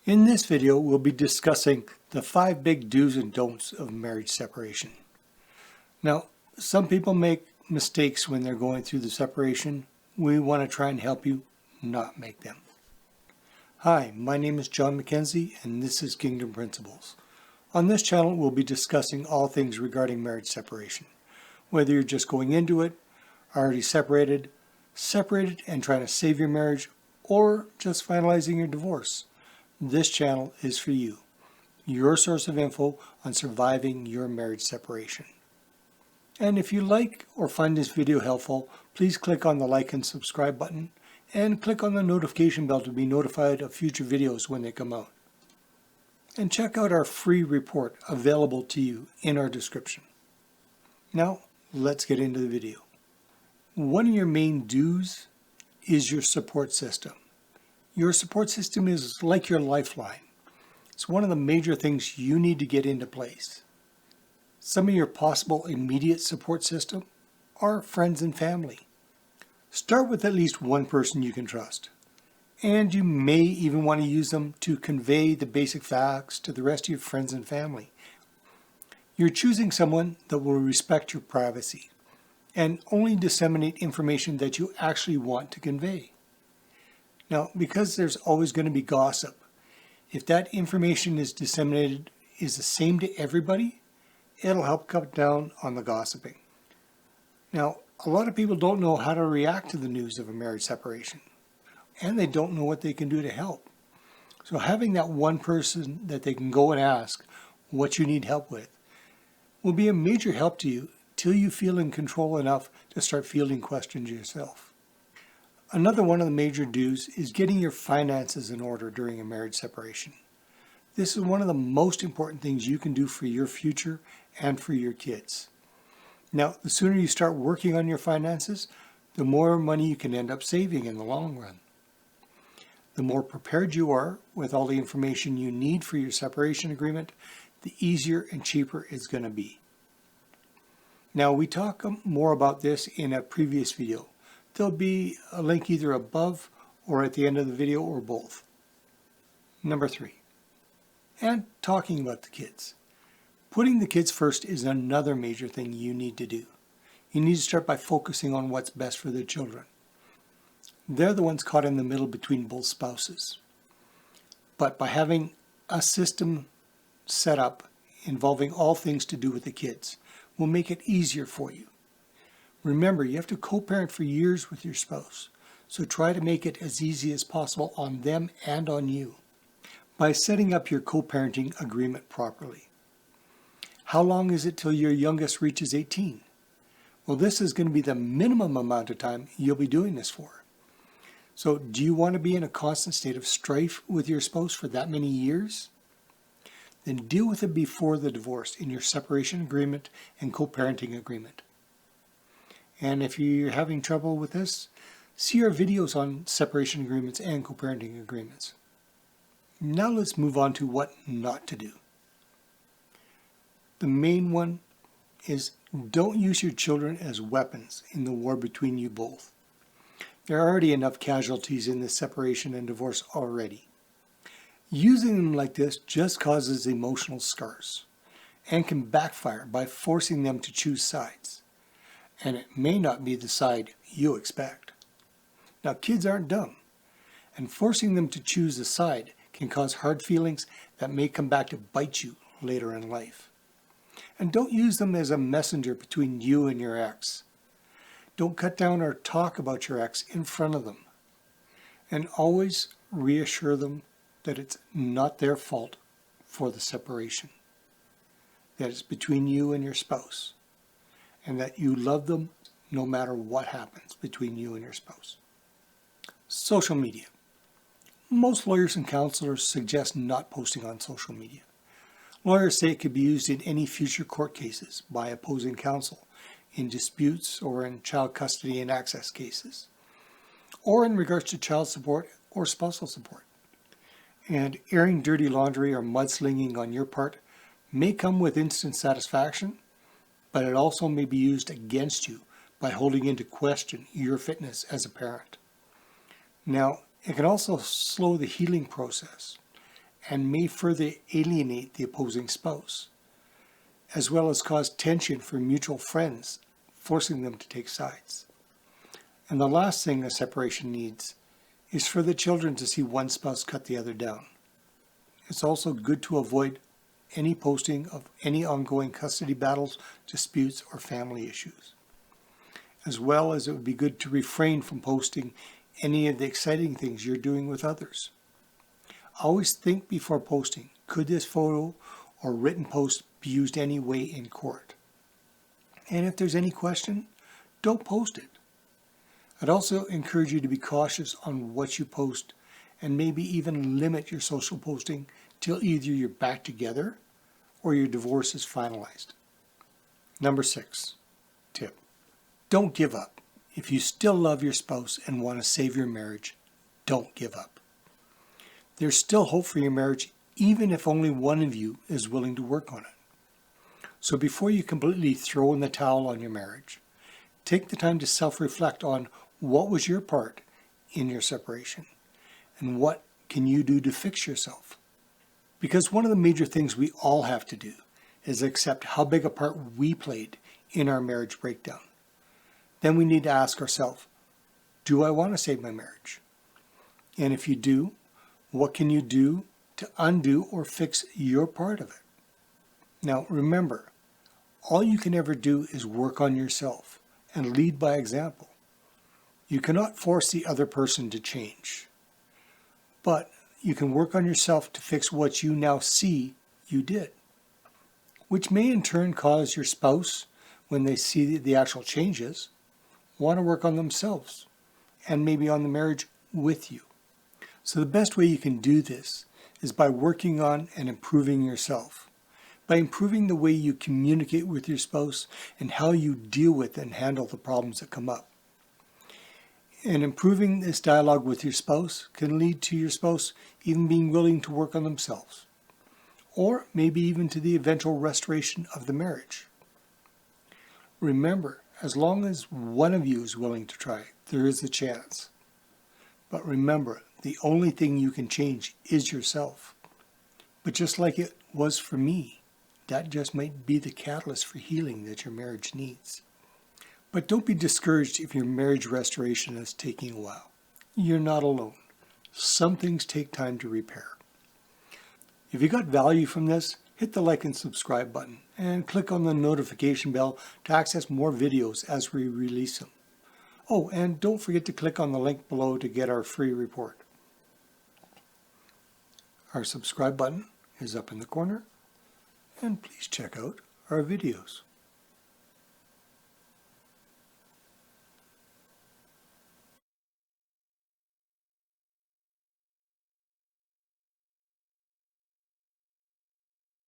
In this video, we'll be discussing the 5 big do's and don'ts of marriage separation. Now, some people make mistakes when they're going through the separation. We want to try and help you not make them. Hi, my name is John McKenzie, and this is Kingdom Principles. On this channel, we'll be discussing all things regarding marriage separation. Whether you're just going into it, already separated and trying to save your marriage, or just finalizing your divorce, this channel is for you, your source of info on surviving your marriage separation. And if you like or find this video helpful, please click on the like and subscribe button and click on the notification bell to be notified of future videos when they come out. And check out our free report available to you in our description. Now, let's get into the video. One of your main do's is your support system. Your support system is like your lifeline. It's one of the major things you need to get into place. Some of your possible immediate support system are friends and family. Start with at least one person you can trust. And you may even want to use them to convey the basic facts to the rest of your friends and family. You're choosing someone that will respect your privacy and only disseminate information that you actually want to convey. Now, because there's always going to be gossip, if that information is disseminated is the same to everybody, it'll help cut down on the gossiping. Now, a lot of people don't know how to react to the news of a marriage separation, and they don't know what they can do to help. So having that one person that they can go and ask what you need help with will be a major help to you till you feel in control enough to start fielding questions yourself. Another one of the major do's is getting your finances in order during a marriage separation. This is one of the most important things you can do for your future and for your kids. Now, the sooner you start working on your finances, the more money you can end up saving in the long run. The more prepared you are with all the information you need for your separation agreement, the easier and cheaper it's going to be. Now, we talk more about this in a previous video. There'll be a link either above or at the end of the video or both. Number 3, and talking about the kids. Putting the kids first is another major thing you need to do. You need to start by focusing on what's best for the children. They're the ones caught in the middle between both spouses. But by having a system set up involving all things to do with the kids will make it easier for you. Remember, you have to co-parent for years with your spouse, so try to make it as easy as possible on them and on you by setting up your co-parenting agreement properly. How long is it till your youngest reaches 18? Well, this is going to be the minimum amount of time you'll be doing this for. So do you want to be in a constant state of strife with your spouse for that many years? Then deal with it before the divorce in your separation agreement and co-parenting agreement. And if you're having trouble with this, see our videos on separation agreements and co-parenting agreements. Now let's move on to what not to do. The main one is don't use your children as weapons in the war between you both. There are already enough casualties in this separation and divorce already. Using them like this just causes emotional scars and can backfire by forcing them to choose sides. And it may not be the side you expect. Now, kids aren't dumb, and forcing them to choose a side can cause hard feelings that may come back to bite you later in life. And don't use them as a messenger between you and your ex. Don't cut down or talk about your ex in front of them. And always reassure them that it's not their fault for the separation, that it's between you and your spouse, and that you love them no matter what happens between you and your spouse. Social media. Most lawyers and counselors suggest not posting on social media. Lawyers say it could be used in any future court cases by opposing counsel, in disputes or in child custody and access cases, or in regards to child support or spousal support. And airing dirty laundry or mudslinging on your part may come with instant satisfaction, but it also may be used against you by holding into question your fitness as a parent. Now, it can also slow the healing process and may further alienate the opposing spouse, as well as cause tension for mutual friends, forcing them to take sides. And the last thing a separation needs is for the children to see one spouse cut the other down. It's also good to avoid any posting of any ongoing custody battles, disputes, or family issues. As well as it would be good to refrain from posting any of the exciting things you're doing with others. Always think before posting, could this photo or written post be used anyway in court? And if there's any question, don't post it. I'd also encourage you to be cautious on what you post and maybe even limit your social posting till either you're back together or your divorce is finalized. Number 6 tip. Don't give up. If you still love your spouse and want to save your marriage, don't give up. There's still hope for your marriage even if only one of you is willing to work on it. So before you completely throw in the towel on your marriage, take the time to self-reflect on what was your part in your separation and what can you do to fix yourself. Because one of the major things we all have to do is accept how big a part we played in our marriage breakdown. Then we need to ask ourselves, do I want to save my marriage? And if you do, what can you do to undo or fix your part of it? Now remember, all you can ever do is work on yourself and lead by example. You cannot force the other person to change, but you can work on yourself to fix what you now see you did, which may in turn cause your spouse, when they see the actual changes, want to work on themselves and maybe on the marriage with you. So the best way you can do this is by working on and improving yourself, by improving the way you communicate with your spouse and how you deal with and handle the problems that come up. And improving this dialogue with your spouse can lead to your spouse even being willing to work on themselves, or maybe even to the eventual restoration of the marriage. Remember, as long as one of you is willing to try, there is a chance. But remember, the only thing you can change is yourself. But just like it was for me, that just might be the catalyst for healing that your marriage needs. But don't be discouraged if your marriage restoration is taking a while. You're not alone. Some things take time to repair. If you got value from this, hit the like and subscribe button and click on the notification bell to access more videos as we release them. Oh, and don't forget to click on the link below to get our free report. Our subscribe button is up in the corner, and please check out our videos.